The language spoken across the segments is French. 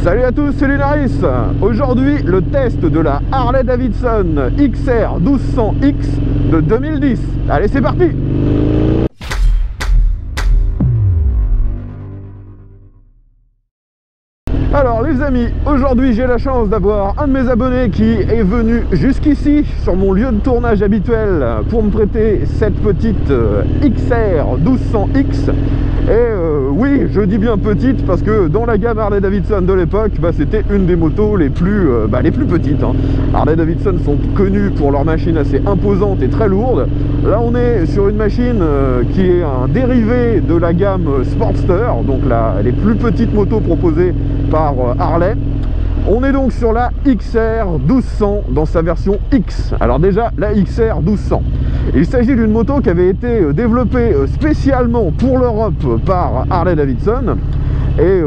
Salut à tous, c'est Lunaris. Aujourd'hui, le test de la Harley Davidson XR 1200X de 2010. Allez, c'est parti! Alors les amis, aujourd'hui j'ai la chance d'avoir un de mes abonnés qui est venu jusqu'ici sur mon lieu de tournage habituel pour me prêter cette petite XR 1200X. Et oui, je dis bien petite parce que dans la gamme Harley Davidson de l'époque, c'était une des motos les plus petites. Harley Davidson sont connus pour leurs machines assez imposantes et très lourdes. Là on est sur une machine qui est un dérivé de la gamme Sportster, donc les plus petites motos proposées par Harley. On est donc sur la XR 1200 dans sa version X. Alors déjà, la XR 1200. Il s'agit d'une moto qui avait été développée spécialement pour l'Europe par Harley Davidson. Et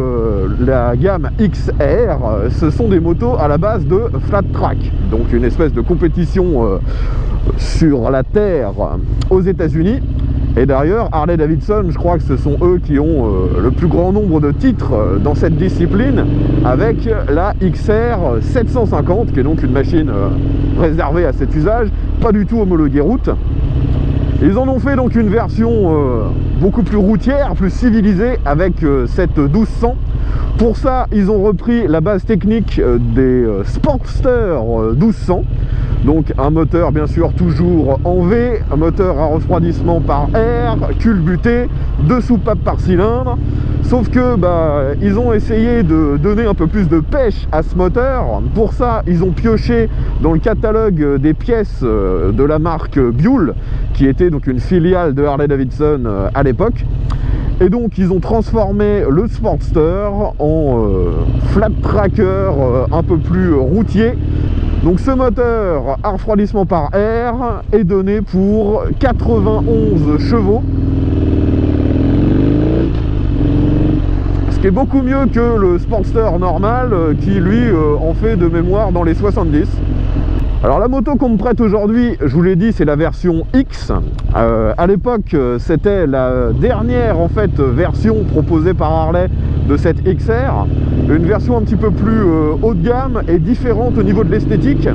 la gamme XR, ce sont des motos à la base de flat track. Donc une espèce de compétition sur la terre aux États-Unis. Et d'ailleurs, Harley Davidson, je crois que ce sont eux qui ont le plus grand nombre de titres dans cette discipline, avec la XR 750, qui est donc une machine réservée à cet usage, pas du tout homologuée route. Ils en ont fait donc une version beaucoup plus routière, plus civilisée, avec cette 1200. Pour ça, ils ont repris la base technique des Sportster 1200. Donc un moteur bien sûr toujours en V, un moteur à refroidissement par air, culbuté, 2 soupapes par cylindre. Sauf que ils ont essayé de donner un peu plus de pêche à ce moteur. Pour ça, ils ont pioché dans le catalogue des pièces de la marque Buell, qui était donc une filiale de Harley Davidson à l'époque. Et donc ils ont transformé le Sportster en flat tracker un peu plus routier. Donc ce moteur à refroidissement par air est donné pour 91 chevaux. Ce qui est beaucoup mieux que le Sportster normal qui lui en fait de mémoire dans les 70. Alors la moto qu'on me prête aujourd'hui, je vous l'ai dit, c'est la version X. À l'époque, c'était la dernière en fait version proposée par Harley de cette XR. Une version un petit peu plus haut de gamme et différente au niveau de l'esthétique.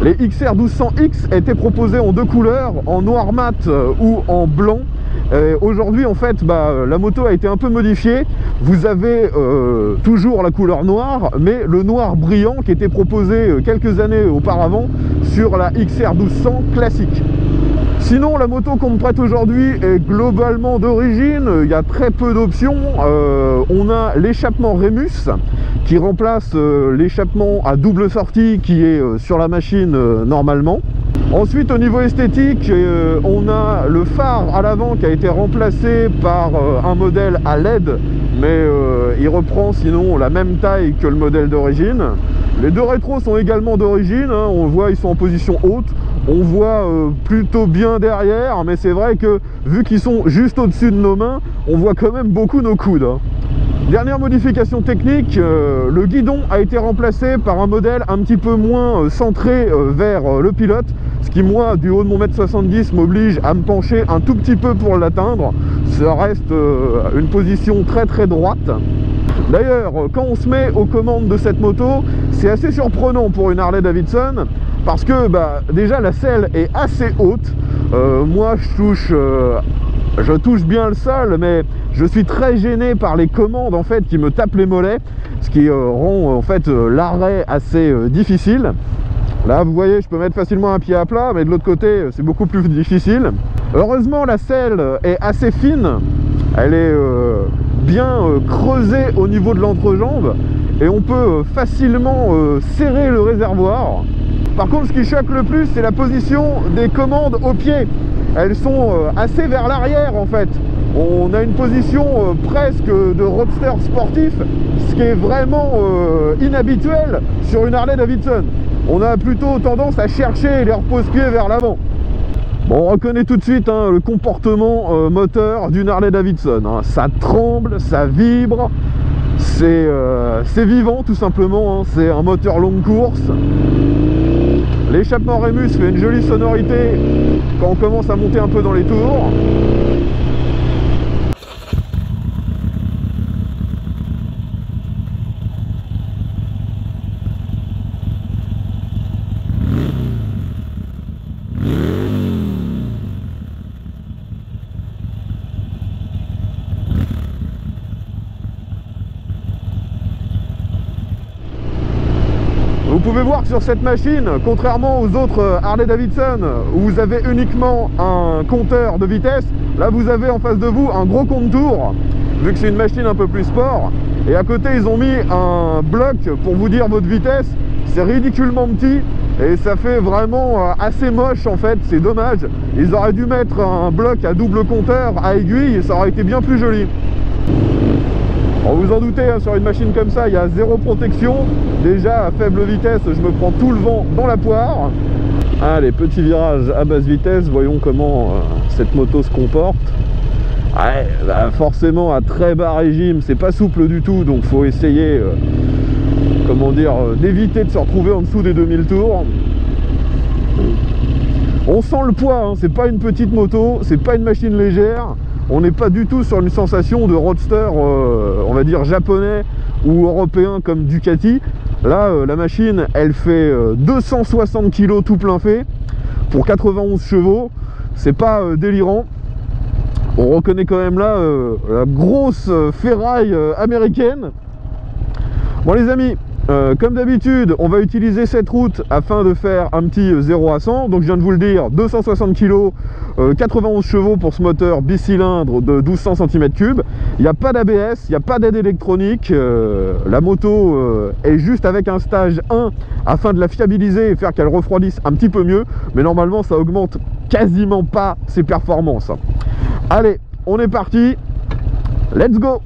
Les XR 1200X étaient proposés en 2 couleurs, en noir mat ou en blanc. Aujourd'hui en fait la moto a été un peu modifiée. Vous avez toujours la couleur noire, mais le noir brillant qui était proposé quelques années auparavant sur la XR 1200 classique. Sinon la moto qu'on me prête aujourd'hui est globalement d'origine, il y a très peu d'options. On a l'échappement Remus qui remplace l'échappement à double sortie qui est sur la machine normalement. Ensuite au niveau esthétique, on a le phare à l'avant qui a été remplacé par un modèle à LED, mais il reprend sinon la même taille que le modèle d'origine. Les 2 rétros sont également d'origine, on voit ils sont en position haute, on voit plutôt bien derrière, mais c'est vrai que vu qu'ils sont juste au-dessus de nos mains, on voit quand même beaucoup nos coudes. Dernière modification technique, le guidon a été remplacé par un modèle un petit peu moins centré vers le pilote, ce qui moi, du haut de mon m70, m'oblige à me pencher un tout petit peu pour l'atteindre. Ça reste une position très très droite. D'ailleurs, quand on se met aux commandes de cette moto, c'est assez surprenant pour une Harley Davidson, parce que déjà la selle est assez haute. Moi je touche bien le sol, mais je suis très gêné par les commandes en fait qui me tapent les mollets, ce qui rend en fait l'arrêt assez difficile. Là vous voyez, je peux mettre facilement un pied à plat, mais de l'autre côté c'est beaucoup plus difficile. Heureusement la selle est assez fine, elle est bien creusée au niveau de l'entrejambe et on peut facilement serrer le réservoir. Par contre, ce qui choque le plus, c'est la position des commandes au pied. Elles sont assez vers l'arrière en fait. On a une position presque de roadster sportif, ce qui est vraiment inhabituel sur une Harley Davidson. On a plutôt tendance à chercher les repose-pieds vers l'avant. Bon, on reconnaît tout de suite le comportement moteur d'une Harley Davidson. Ça tremble, ça vibre, c'est vivant tout simplement. C'est un moteur longue course. L'échappement Remus fait une jolie sonorité quand on commence à monter un peu dans les tours. pouvez voir que sur cette machine, contrairement aux autres Harley Davidson où vous avez uniquement un compteur de vitesse, là vous avez en face de vous un gros compte tour, vu que c'est une machine un peu plus sport. Et à côté ils ont mis un bloc pour vous dire votre vitesse. C'est ridiculement petit et ça fait vraiment assez moche en fait, c'est dommage. Ils auraient dû mettre un bloc à double compteur à aiguille et ça aurait été bien plus joli. Alors vous en doutez, hein, sur une machine comme ça, il y a zéro protection. Déjà à faible vitesse, je me prends tout le vent dans la poire. Allez, petit virage à basse vitesse, voyons comment cette moto se comporte. Ouais, bah forcément à très bas régime, c'est pas souple du tout, donc faut essayer comment dire, d'éviter de se retrouver en dessous des 2000 tours. On sent le poids, hein, c'est pas une petite moto, c'est pas une machine légère. On n'est pas du tout sur une sensation de roadster, on va dire japonais ou européen comme Ducati. Là, la machine, elle fait 260 kg tout plein fait pour 91 chevaux. C'est pas délirant. On reconnaît quand même là la grosse ferraille américaine. Bon les amis, comme d'habitude, on va utiliser cette route afin de faire un petit 0 à 100. Donc je viens de vous le dire, 260 kg, 91 chevaux pour ce moteur bicylindre de 1200 cm3. Il n'y a pas d'ABS, il n'y a pas d'aide électronique. La moto est juste avec un stage 1 afin de la fiabiliser et faire qu'elle refroidisse un petit peu mieux. Mais normalement, ça augmente quasiment pas ses performances. Allez, on est parti. Let's go!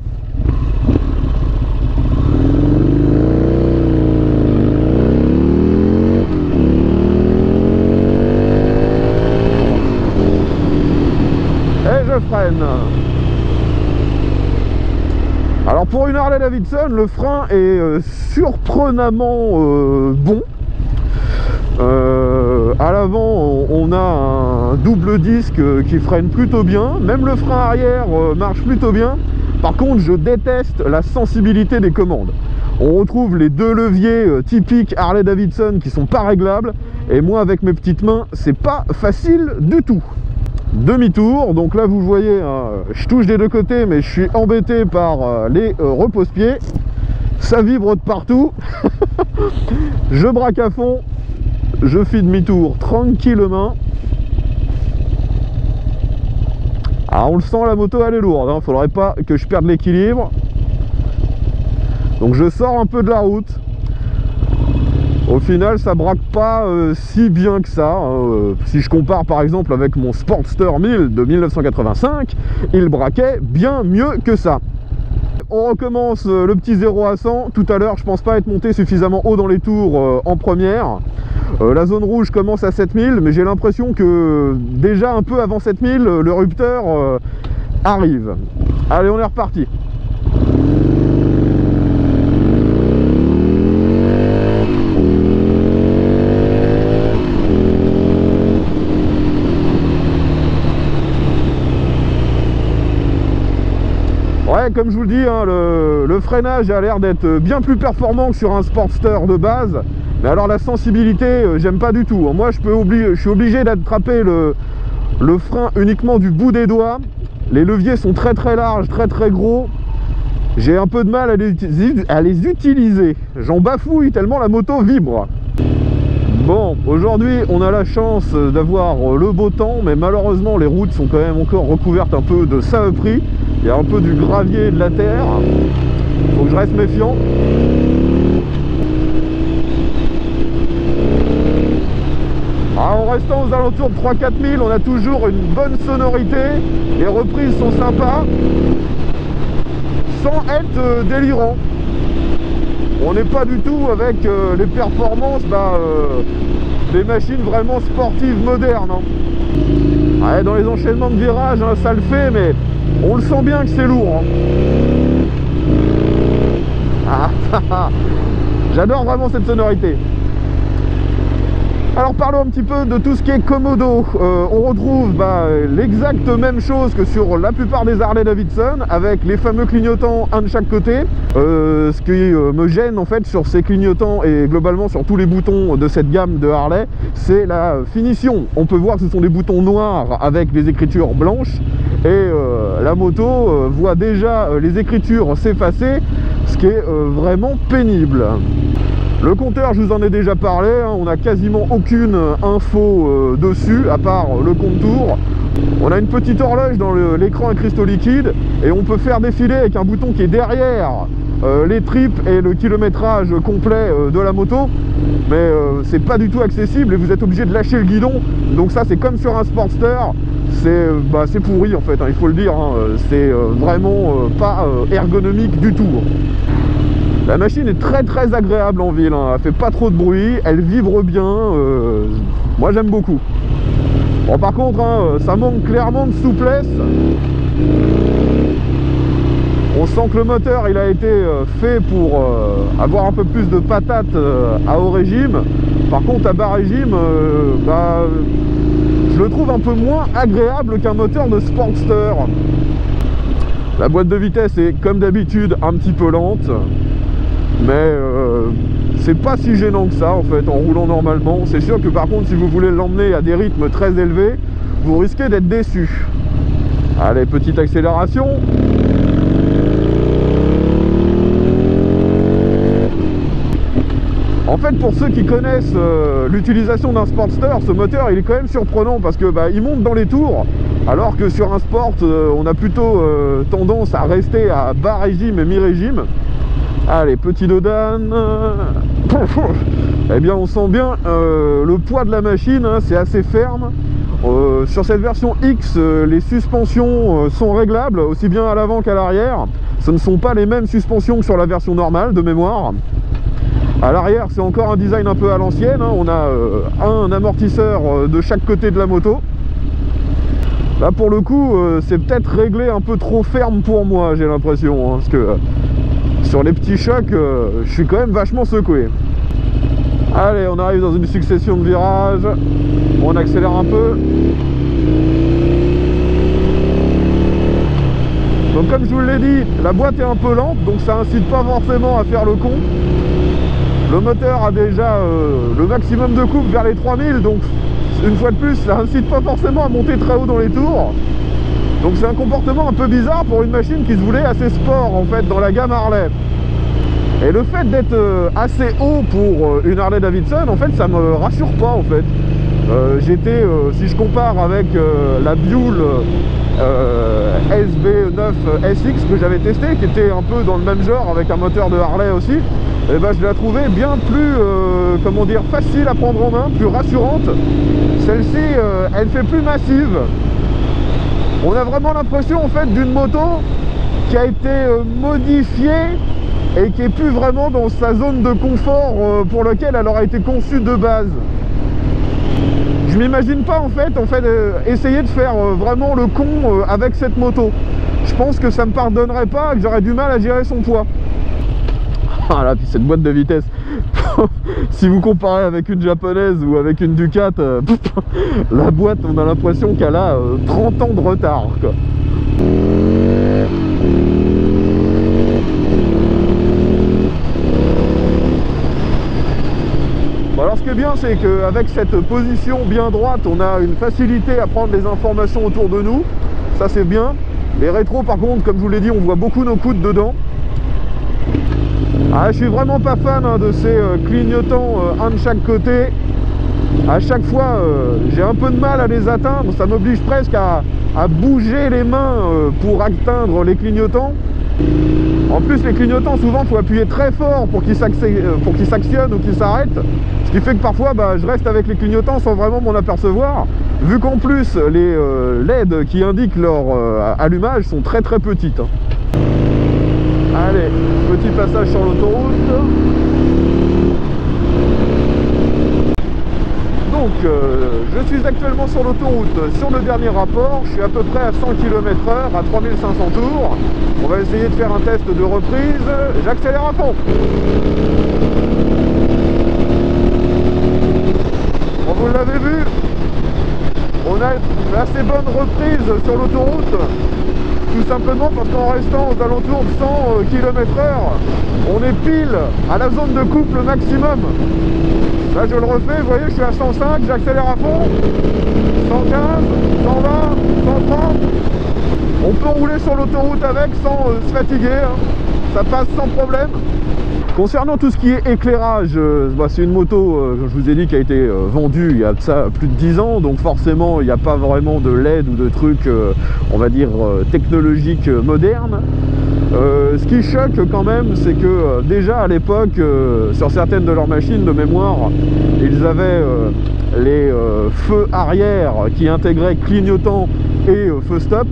Freine. Alors pour une Harley Davidson, le frein est surprenamment bon. À l'avant, on a un double disque qui freine plutôt bien. Même le frein arrière marche plutôt bien. Par contre, je déteste la sensibilité des commandes. On retrouve les deux leviers typiques Harley Davidson qui sont pas réglables. Et moi, avec mes petites mains, c'est pas facile du tout. Demi-tour, donc là vous voyez, je touche des deux côtés mais je suis embêté par les repose-pieds. Ça vibre de partout. Je braque à fond, je fais demi-tour tranquillement. Alors on le sent, la moto elle est lourde, hein. Faudrait pas que je perde l'équilibre. Donc je sors un peu de la route. Au final, ça braque pas si bien que ça. Si je compare par exemple avec mon Sportster 1000 de 1985, il braquait bien mieux que ça. On recommence le petit 0 à 100. Tout à l'heure, je pense pas être monté suffisamment haut dans les tours en première. La zone rouge commence à 7000, mais j'ai l'impression que déjà un peu avant 7000, le rupteur arrive. Allez, on est reparti. Ouais, comme je vous le dis, hein, le freinage a l'air d'être bien plus performant que sur un Sportster de base. Mais alors la sensibilité, j'aime pas du tout. Moi, je suis obligé d'attraper le frein uniquement du bout des doigts. Les leviers sont très très larges, très très gros. J'ai un peu de mal à les utiliser. J'en bafouille tellement la moto vibre. Bon, aujourd'hui, on a la chance d'avoir le beau temps, mais malheureusement, les routes sont quand même encore recouvertes un peu de saloperies. Il y a un peu du gravier et de la terre. Faut que je reste méfiant. Alors, en restant aux alentours de 3-4 000, on a toujours une bonne sonorité. Les reprises sont sympas, sans être délirant. On n'est pas du tout avec les performances des machines vraiment sportives modernes. Hein. Ouais, dans les enchaînements de virages, hein, ça le fait, mais on le sent bien que c'est lourd. Hein. Ah, j'adore vraiment cette sonorité. Alors parlons un petit peu de tout ce qui est commodo. On retrouve l'exacte même chose que sur la plupart des Harley Davidson, avec les fameux clignotants un de chaque côté. Ce qui me gêne en fait sur ces clignotants et globalement sur tous les boutons de cette gamme de Harley, c'est la finition. On peut voir que ce sont des boutons noirs avec des écritures blanches et la moto voit déjà les écritures s'effacer, ce qui est vraiment pénible. Le compteur, je vous en ai déjà parlé, hein, on n'a quasiment aucune info dessus, à part le contour. On a une petite horloge dans l'écran à cristaux liquides, et on peut faire défiler avec un bouton qui est derrière les tripes et le kilométrage complet de la moto, mais c'est pas du tout accessible et vous êtes obligé de lâcher le guidon. Donc ça, c'est comme sur un Sportster, c'est pourri en fait, hein, il faut le dire, hein, c'est vraiment pas ergonomique du tout. La machine est très très agréable en ville, hein. Elle fait pas trop de bruit, elle vibre bien, moi j'aime beaucoup. Bon, par contre, hein, ça manque clairement de souplesse. On sent que le moteur il a été fait pour avoir un peu plus de patate à haut régime. Par contre à bas régime, je le trouve un peu moins agréable qu'un moteur de Sportster. La boîte de vitesse est comme d'habitude un petit peu lente, mais c'est pas si gênant que ça en fait en roulant normalement. C'est sûr que par contre si vous voulez l'emmener à des rythmes très élevés, vous risquez d'être déçu. Allez, petite accélération. En fait, pour ceux qui connaissent l'utilisation d'un Sportster, ce moteur il est quand même surprenant parce que il monte dans les tours, alors que sur un Sport on a plutôt tendance à rester à bas régime et mi-régime. Allez, petit dodane. Eh bien on sent bien le poids de la machine, hein, c'est assez ferme. Sur cette version X, les suspensions sont réglables aussi bien à l'avant qu'à l'arrière. Ce ne sont pas les mêmes suspensions que sur la version normale de mémoire. À l'arrière, c'est encore un design un peu à l'ancienne, hein. On a un amortisseur de chaque côté de la moto. Là pour le coup, c'est peut-être réglé un peu trop ferme pour moi, j'ai l'impression, hein, parce que sur les petits chocs, je suis quand même vachement secoué. Allez, on arrive dans une succession de virages, on accélère un peu. Donc comme je vous l'ai dit, la boîte est un peu lente, donc ça incite pas forcément à faire le con. Le moteur a déjà le maximum de coupe vers les 3000, donc une fois de plus, ça incite pas forcément à monter très haut dans les tours. Donc c'est un comportement un peu bizarre pour une machine qui se voulait assez sport en fait dans la gamme Harley. Et le fait d'être assez haut pour une Harley Davidson, en fait, ça me rassure pas en fait. Si je compare avec la Buell SB9 SX que j'avais testé, qui était un peu dans le même genre avec un moteur de Harley aussi, et je la trouvais bien plus, comment dire, facile à prendre en main, plus rassurante. Celle-ci, elle fait plus massive. On a vraiment l'impression en fait d'une moto qui a été modifiée et qui est plus vraiment dans sa zone de confort pour lequel elle aurait été conçue de base. Je m'imagine pas en fait essayer de faire vraiment le con avec cette moto. Je pense que ça me pardonnerait pas, que j'aurais du mal à gérer son poids. Ah là, puis cette boîte de vitesse, si vous comparez avec une japonaise ou avec une Ducat, la boîte, on a l'impression qu'elle a 30 ans de retard, quoi. Bon, alors ce qui est bien, c'est qu'avec cette position bien droite, on a une facilité à prendre les informations autour de nous. Ça c'est bien. Les rétros par contre, comme je vous l'ai dit, on voit beaucoup nos coudes dedans. Ah, je suis vraiment pas fan de ces clignotants un de chaque côté. À chaque fois, j'ai un peu de mal à les atteindre. Ça m'oblige presque à bouger les mains pour atteindre les clignotants. En plus, les clignotants, souvent, il faut appuyer très fort pour qu'ils s'actionnent ou qu'ils s'arrêtent. Ce qui fait que parfois, je reste avec les clignotants sans vraiment m'en apercevoir. Vu qu'en plus, les LED qui indiquent leur allumage sont très très petites. Allez, petit passage sur l'autoroute. Donc, je suis actuellement sur l'autoroute. Sur le dernier rapport, je suis à peu près à 100 km/h, à 3500 tours. On va essayer de faire un test de reprise. J'accélère à fond. Bon, vous l'avez vu, on a une assez bonne reprise sur l'autoroute. Tout simplement parce qu'en restant aux alentours de 100 km/h, on est pile à la zone de couple maximum. Là je le refais, vous voyez, je suis à 105, j'accélère à fond. 115, 120, 130. On peut rouler sur l'autoroute avec sans se fatiguer, hein. Ça passe sans problème. Concernant tout ce qui est éclairage, c'est une moto, je vous ai dit, qui a été vendue il y a de ça plus de 10 ans, donc forcément il n'y a pas vraiment de LED ou de trucs, on va dire, technologiques modernes. Ce qui choque quand même, c'est que déjà à l'époque, sur certaines de leurs machines de mémoire, ils avaient les feux arrière qui intégraient clignotant et feu stop.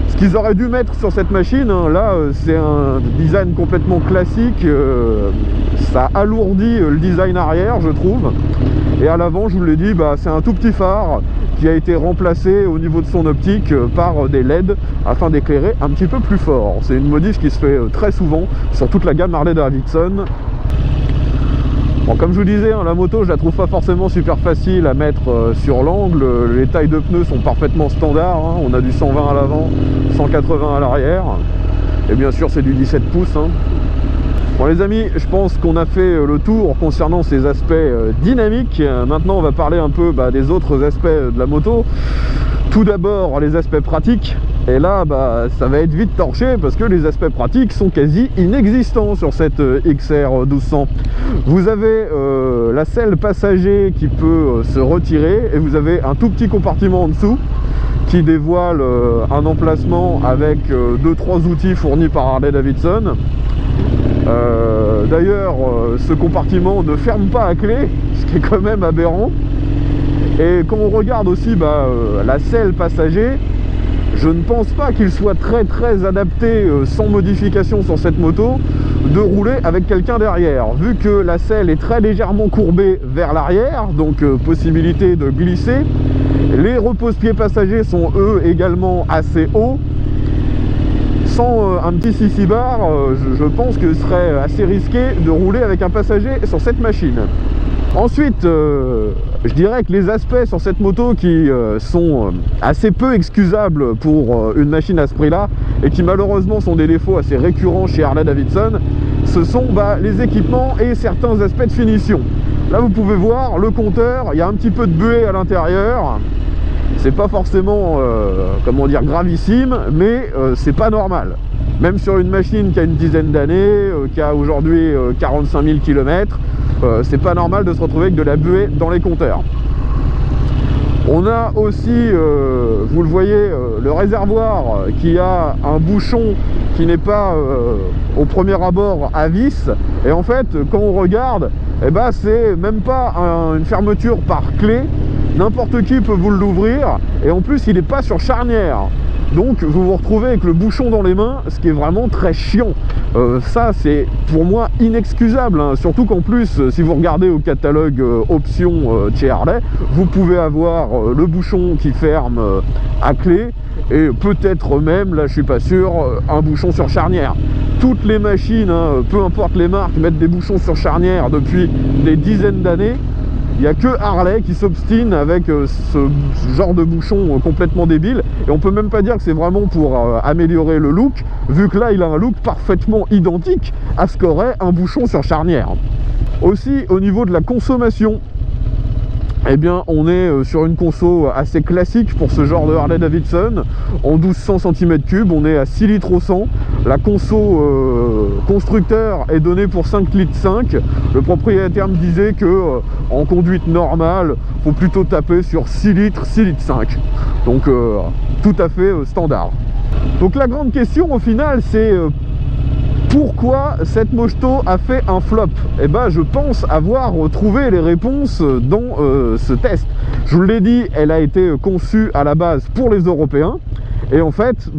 Ce qu'ils auraient dû mettre sur cette machine, hein, là c'est un design complètement classique, ça alourdit le design arrière, je trouve. Et à l'avant, je vous l'ai dit, c'est un tout petit phare qui a été remplacé au niveau de son optique par des LED afin d'éclairer un petit peu plus fort. C'est une modif qui se fait très souvent sur toute la gamme Harley-Davidson. Bon, comme je vous disais, hein, la moto, je la trouve pas forcément super facile à mettre sur l'angle. Les tailles de pneus sont parfaitement standards, hein. On a du 120 à l'avant, 180 à l'arrière. Et bien sûr, c'est du 17 pouces. Hein. Bon les amis, je pense qu'on a fait le tour concernant ces aspects dynamiques. Maintenant, on va parler un peu des autres aspects de la moto. Tout d'abord, les aspects pratiques. Et là, ça va être vite torché parce que les aspects pratiques sont quasi inexistants sur cette XR 1200. Vous avez la selle passager qui peut se retirer et vous avez un tout petit compartiment en dessous qui dévoile un emplacement avec 2-3 outils fournis par Harley-Davidson. D'ailleurs, ce compartiment ne ferme pas à clé, ce qui est quand même aberrant. Et quand on regarde aussi la selle passager, je ne pense pas qu'il soit très adapté, sans modification sur cette moto, de rouler avec quelqu'un derrière. Vu que la selle est très légèrement courbée vers l'arrière, donc possibilité de glisser. Les repose-pieds passagers sont eux également assez hauts. Sans un petit sissi-bar, je pense que ce serait assez risqué de rouler avec un passager sur cette machine. Ensuite, je dirais que les aspects sur cette moto qui sont assez peu excusables pour une machine à ce prix-là et qui malheureusement sont des défauts assez récurrents chez Harley-Davidson, ce sont les équipements et certains aspects de finition. Là, vous pouvez voir le compteur, il y a un petit peu de buée à l'intérieur. C'est pas forcément, comment dire, gravissime, mais c'est pas normal. Même sur une machine qui a une dizaine d'années, qui a aujourd'hui 45 000 km, c'est pas normal de se retrouver avec de la buée dans les compteurs. On a aussi, vous le voyez, le réservoir qui a un bouchon qui n'est pas au premier abord à vis. Et en fait, quand on regarde, c'est même pas une fermeture par clé. N'importe qui peut vous l'ouvrir. Et en plus, il n'est pas sur charnière. Donc vous vous retrouvez avec le bouchon dans les mains, ce qui est vraiment très chiant. Ça c'est pour moi inexcusable, hein. Surtout qu'en plus si vous regardez au catalogue options chez Harley, vous pouvez avoir le bouchon qui ferme à clé et peut-être même, là je suis pas sûr, un bouchon sur charnière. Toutes les machines, hein, peu importe les marques, mettent des bouchons sur charnière depuis des dizaines d'années. Il n'y a que Harley qui s'obstine avec ce genre de bouchon complètement débile. Et on peut même pas dire que c'est vraiment pour améliorer le look, vu que là il a un look parfaitement identique à ce qu'aurait un bouchon sur charnière. Aussi au niveau de la consommation, on est sur une conso assez classique pour ce genre de Harley-Davidson. En 1200 cm3, on est à 6 litres au 100. La conso constructeur est donnée pour 5 litres 5. Le propriétaire me disait que en conduite normale, il faut plutôt taper sur 6 litres 5. Donc tout à fait standard. Donc la grande question au final, c'est pourquoi cette moto a fait un flop? Je pense avoir trouvé les réponses dans ce test. Je vous l'ai dit, elle a été conçue à la base pour les Européens. Et en fait,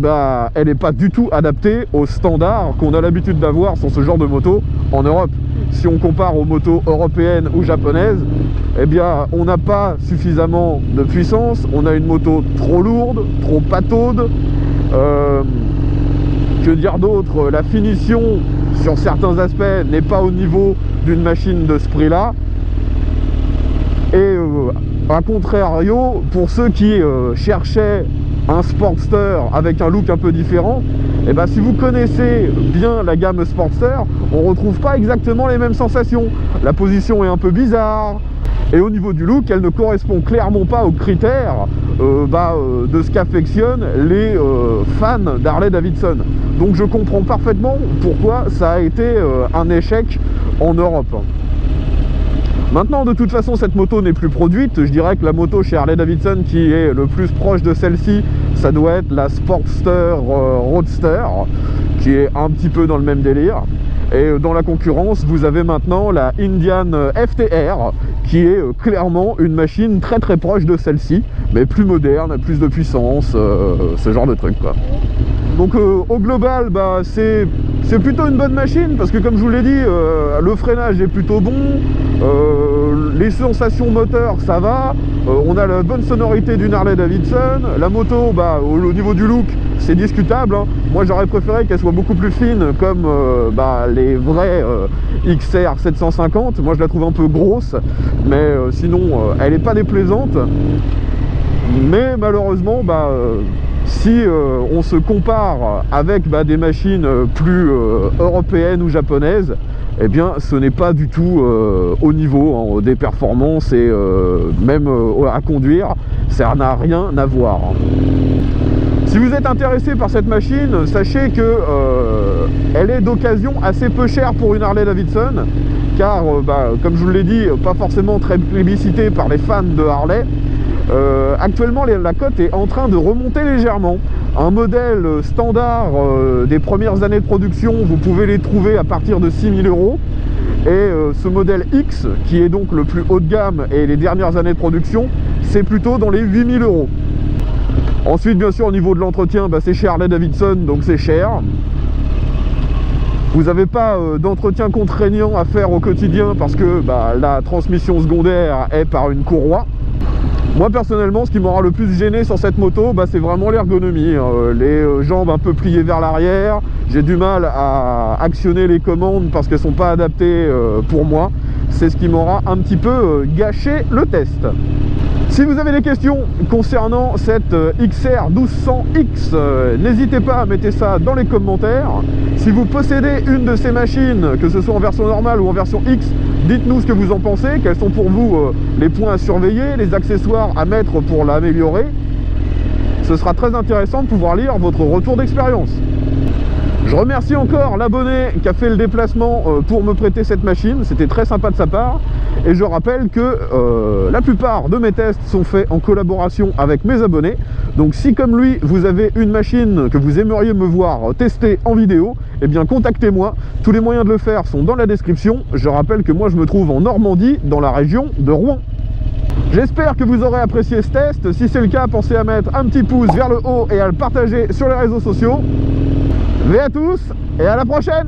elle n'est pas du tout adaptée aux standards qu'on a l'habitude d'avoir sur ce genre de moto en Europe. Si on compare aux motos européennes ou japonaises, on n'a pas suffisamment de puissance. On a une moto trop lourde, trop pataude. Que dire d'autre? La finition sur certains aspects n'est pas au niveau d'une machine de ce prix là. Et à contrario, pour ceux qui cherchaient un Sportster avec un look un peu différent, si vous connaissez bien la gamme Sportster, on ne retrouve pas exactement les mêmes sensations. La position est un peu bizarre, Et au niveau du look, elle ne correspond clairement pas aux critères de ce qu'affectionnent les fans d'Harley-Davidson. Donc je comprends parfaitement pourquoi ça a été un échec en Europe. Maintenant, de toute façon, cette moto n'est plus produite. Je dirais que la moto chez Harley-Davidson qui est le plus proche de celle-ci, ça doit être la Sportster Roadster, qui est un petit peu dans le même délire. Et dans la concurrence, vous avez maintenant la Indian FTR, qui est clairement une machine très très proche de celle-ci, mais plus moderne, plus de puissance, ce genre de truc, quoi. Donc au global, bah, c'est plutôt une bonne machine, parce que comme je vous l'ai dit, le freinage est plutôt bon, les sensations moteurs ça va, on a la bonne sonorité d'une Harley-Davidson, la moto, bah, au niveau du look, c'est discutable, hein. Moi j'aurais préféré qu'elle soit beaucoup plus fine comme les vrais XR 750. Moi je la trouve un peu grosse, mais sinon elle n'est pas déplaisante. Mais malheureusement, si on se compare avec des machines plus européennes ou japonaises, eh bien ce n'est pas du tout au niveau des performances, et même à conduire, ça n'a rien à voir. Si vous êtes intéressé par cette machine, sachez que elle est d'occasion assez peu chère pour une Harley-Davidson, car comme je vous l'ai dit, pas forcément très plébiscitée par les fans de Harley. Actuellement la cote est en train de remonter légèrement. Un modèle standard des premières années de production, vous pouvez les trouver à partir de 6 000 €. Et ce modèle X, qui est donc le plus haut de gamme et les dernières années de production, c'est plutôt dans les 8 000 €. Ensuite, bien sûr, au niveau de l'entretien, c'est chez Harley-Davidson, donc c'est cher. Vous n'avez pas d'entretien contraignant à faire au quotidien parce que la transmission secondaire est par une courroie. Moi personnellement, ce qui m'aura le plus gêné sur cette moto, c'est vraiment l'ergonomie, les jambes un peu pliées vers l'arrière. J'ai du mal à actionner les commandes parce qu'elles ne sont pas adaptées pour moi. C'est ce qui m'aura un petit peu gâché le test. Si vous avez des questions concernant cette XR 1200X, n'hésitez pas à mettre ça dans les commentaires. Si vous possédez une de ces machines, que ce soit en version normale ou en version X, dites-nous ce que vous en pensez, quels sont pour vous les points à surveiller, les accessoires à mettre pour l'améliorer. Ce sera très intéressant de pouvoir lire votre retour d'expérience. Je remercie encore l'abonné qui a fait le déplacement pour me prêter cette machine, c'était très sympa de sa part. Et je rappelle que la plupart de mes tests sont faits en collaboration avec mes abonnés. Donc si comme lui, vous avez une machine que vous aimeriez me voir tester en vidéo, eh bien contactez-moi. Tous les moyens de le faire sont dans la description. Je rappelle que moi je me trouve en Normandie, dans la région de Rouen. J'espère que vous aurez apprécié ce test. Si c'est le cas, pensez à mettre un petit pouce vers le haut et à le partager sur les réseaux sociaux. V à tous et à la prochaine!